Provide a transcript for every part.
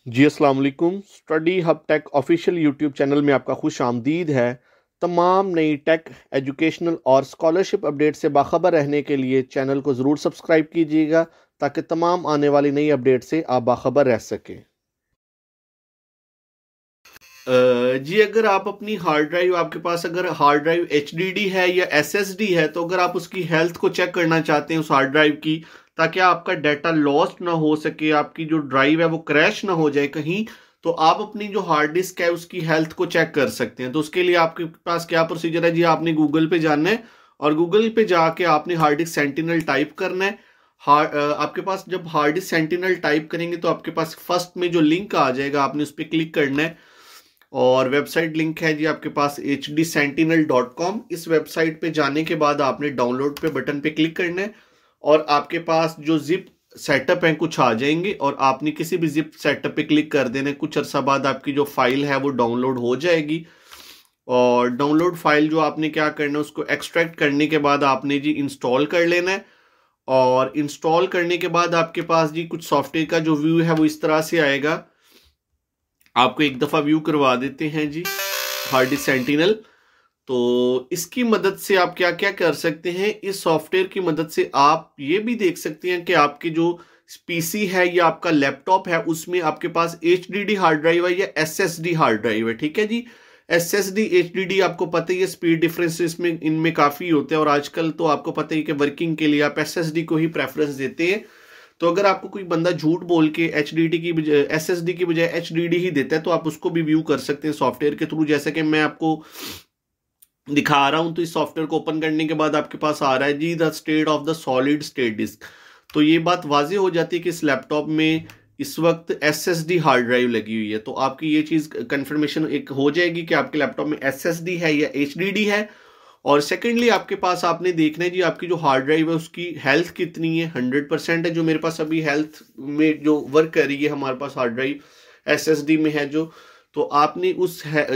जी अस्सलाम वालेकुम। Study hub tech official YouTube channel में आपका खुश आमदीद है। तमाम नई टेक, एजुकेशनल और स्कॉलरशिप अपडेट से बाखबर रहने के लिए चैनल को ज़रूर सब्सक्राइब कीजिएगा ताकि तमाम आने वाली नई अपडेट से आप बाखबर रह सकें। जी अगर आप अपनी हार्ड ड्राइव, आपके पास अगर हार्ड ड्राइव HDD है या SSD है, तो अगर आप उसकी हेल्थ को चेक करना चाहते हैं उस हार्ड ड्राइव की, ताकि आपका डाटा लॉस्ट ना हो सके, आपकी जो ड्राइव है वो क्रैश ना हो जाए कहीं, तो आप अपनी जो हार्ड डिस्क है उसकी हेल्थ को चेक कर सकते हैं। तो उसके लिए आपके पास क्या प्रोसीजर है जी, आपने गूगल पे जाना है और गूगल पे जाके आपने हार्ड डिस्क सेंटिनल टाइप करना है। आपके पास जब हार्ड डिस्क सेंटिनल टाइप करेंगे तो आपके पास फर्स्ट में जो लिंक आ जाएगा, आपने उस पर क्लिक करना है और वेबसाइट लिंक है जी आपके पास hdsentinel.com। इस वेबसाइट पे जाने के बाद आपने डाउनलोड पे बटन पे क्लिक करना है और आपके पास जो जिप सेटअप है कुछ आ जाएंगे और आपने किसी भी जिप सेटअप पे क्लिक कर देना है। कुछ अर्सा बाद आपकी जो फाइल है वो डाउनलोड हो जाएगी और डाउनलोड फाइल जो आपने क्या करना है, उसको एक्सट्रैक्ट करने के बाद आपने जी इंस्टॉल कर लेना है। और इंस्टॉल करने के बाद आपके पास जी कुछ सॉफ्टवेयर का जो व्यू है वो इस तरह से आएगा। आपको एक दफा व्यू करवा देते हैं जी हार्ड डिस्क सेंटिनल। तो इसकी मदद से आप क्या क्या कर सकते हैं, इस सॉफ्टवेयर की मदद से आप ये भी देख सकते हैं कि आपके जो पीसी है या आपका लैपटॉप है उसमें आपके पास HDD हार्ड ड्राइव है या SSD हार्ड ड्राइव है। ठीक है जी, SSD HDD आपको पता ही है, स्पीड डिफरेंस इसमें इनमें काफी होते हैं और आजकल तो आपको पता ही कि वर्किंग के लिए आप SSD को ही प्रेफरेंस देते हैं। तो अगर आपको कोई बंदा झूठ बोल के HDD की बजाय SSD की बजाय HDD ही देता है तो आप उसको भी व्यू कर सकते हैं सॉफ्टवेयर के थ्रू, जैसे कि मैं आपको दिखा रहा हूं। तो इस सॉफ्टवेयर को ओपन करने के बाद आपके पास आ रहा है जी the state of the solid state disk. तो ये बात वाजे हो जाती है कि इस लैपटॉप में इस वक्त SSD हार्ड ड्राइव लगी हुई है। तो आपकी ये चीज कंफर्मेशन एक हो जाएगी कि आपके लैपटॉप में SSD है या HDD है। और सेकेंडली आपके पास आपने देखना है जी आपकी जो हार्ड ड्राइव है उसकी हेल्थ कितनी है। 100% है जो मेरे पास अभी हेल्थ में जो वर्क कर रही है हमारे पास हार्ड ड्राइव SSD में है जो। तो आपने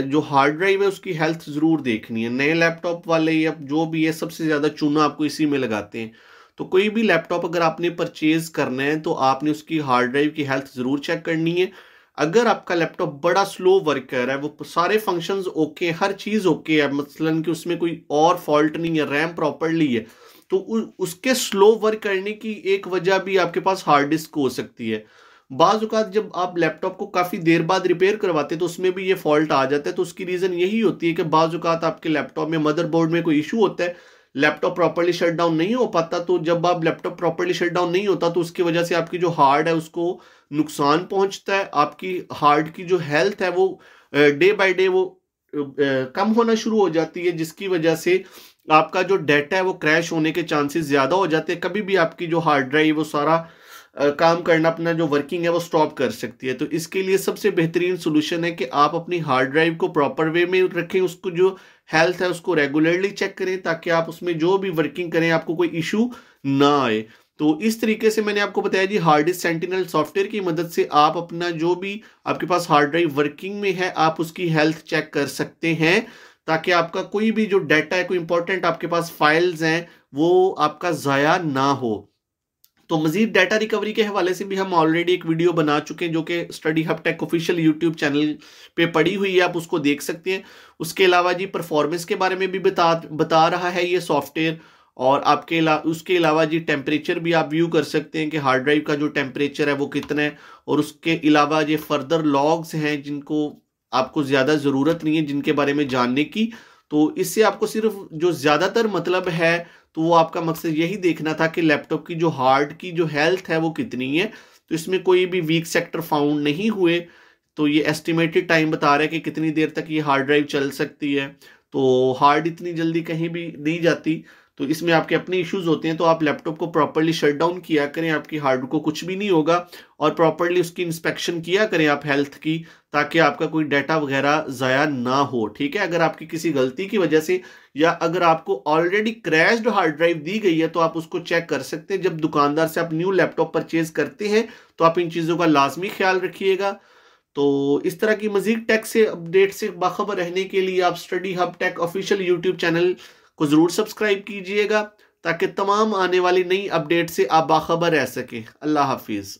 जो हार्ड ड्राइव है उसकी हेल्थ जरूर देखनी है। नए लैपटॉप वाले या जो भी है सबसे ज्यादा चूना आपको इसी में लगाते हैं। तो कोई भी लैपटॉप अगर आपने परचेज करना है तो आपने उसकी हार्ड ड्राइव की हेल्थ जरूर चेक करनी है। अगर आपका लैपटॉप बड़ा स्लो वर्क कर रहा है, वो सारे फंक्शंस ओके, हर चीज ओके है, मसलन कि उसमें कोई और फॉल्ट नहीं है, रैम प्रॉपरली है, तो उसके स्लो वर्क करने की एक वजह भी आपके पास हार्ड डिस्क हो सकती है। बाज औकात जब आप लैपटॉप को काफी देर बाद रिपेयर करवाते हैं तो उसमें भी ये फॉल्ट आ जाता है। तो उसकी रीजन यही होती है कि बाज औकात आपके लैपटॉप में मदरबोर्ड में कोई इशू होता है, लैपटॉप प्रॉपरली शट डाउन नहीं हो पाता। तो जब आप लैपटॉप प्रॉपरली शट डाउन नहीं होता तो उसकी वजह से आपकी जो हार्ड है उसको नुकसान पहुंचता है। आपकी हार्ड की जो हेल्थ है वो डे बाय डे वो कम होना शुरू हो जाती है, जिसकी वजह से आपका जो डाटा है वो क्रैश होने के चांसेस ज्यादा हो जाते हैं। कभी भी आपकी जो हार्ड ड्राइव वो सारा काम करना, अपना जो वर्किंग है वो स्टॉप कर सकती है। तो इसके लिए सबसे बेहतरीन सोल्यूशन है कि आप अपनी हार्ड ड्राइव को प्रॉपर वे में रखें, उसको जो हेल्थ है उसको रेगुलरली चेक करें ताकि आप उसमें जो भी वर्किंग करें आपको कोई इशू ना आए। तो इस तरीके से मैंने आपको बताया जी हार्ड डिस्क सेंटिनल सॉफ्टवेयर की मदद से आप अपना जो भी आपके पास हार्ड ड्राइव वर्किंग में है आप उसकी हेल्थ चेक कर सकते हैं, ताकि आपका कोई भी जो डाटा है, कोई इंपॉर्टेंट आपके पास फाइल्स हैं, वो आपका ज़ाया ना हो। तो मजीद डाटा रिकवरी के हवाले से भी हम ऑलरेडी एक वीडियो बना चुके हैं जो कि study hub tech official YouTube channel पे पड़ी हुई है, आप उसको देख सकते हैं। उसके अलावा जी परफॉर्मेंस के बारे में भी बता रहा है ये सॉफ्टवेयर। और उसके अलावा जी टेम्परेचर भी आप व्यू कर सकते हैं कि हार्ड ड्राइव का जो टेम्परेचर है वो कितना है। और उसके अलावा ये फर्दर लॉग्स हैं जिनको आपको ज़्यादा ज़रूरत नहीं है जिनके बारे में जानने की। तो इससे आपको सिर्फ जो ज़्यादातर मतलब है, तो वो आपका मकसद यही देखना था कि लैपटॉप की जो हार्ड की जो हेल्थ है वो कितनी है। तो इसमें कोई भी वीक सेक्टर फाउंड नहीं हुए। तो ये एस्टिमेटेड टाइम बता रहा है कि कितनी देर तक ये हार्ड ड्राइव चल सकती है। तो हार्ड इतनी जल्दी कहीं भी नहीं जाती, तो इसमें आपके अपने इश्यूज होते हैं। तो आप लैपटॉप को प्रॉपरली शट डाउन किया करें, आपकी हार्ड को कुछ भी नहीं होगा। और प्रॉपरली उसकी इंस्पेक्शन किया करें आप हेल्थ की, ताकि आपका कोई डाटा वगैरह ज़ाया ना हो। ठीक है, अगर आपकी किसी गलती की वजह से या अगर आपको ऑलरेडी क्रैश्ड हार्ड ड्राइव दी गई है तो आप उसको चेक कर सकते हैं। जब दुकानदार से आप न्यू लैपटॉप परचेज करते हैं तो आप इन चीज़ों का लाजमी ख्याल रखिएगा। तो इस तरह की मजीद टेक से अपडेट से बाखबर रहने के लिए आप study hub tech official YouTube channel को जरूर सब्सक्राइब कीजिएगा ताकि तमाम आने वाली नई अपडेट से आप बाखबर रह सकें। अल्लाह हाफिज।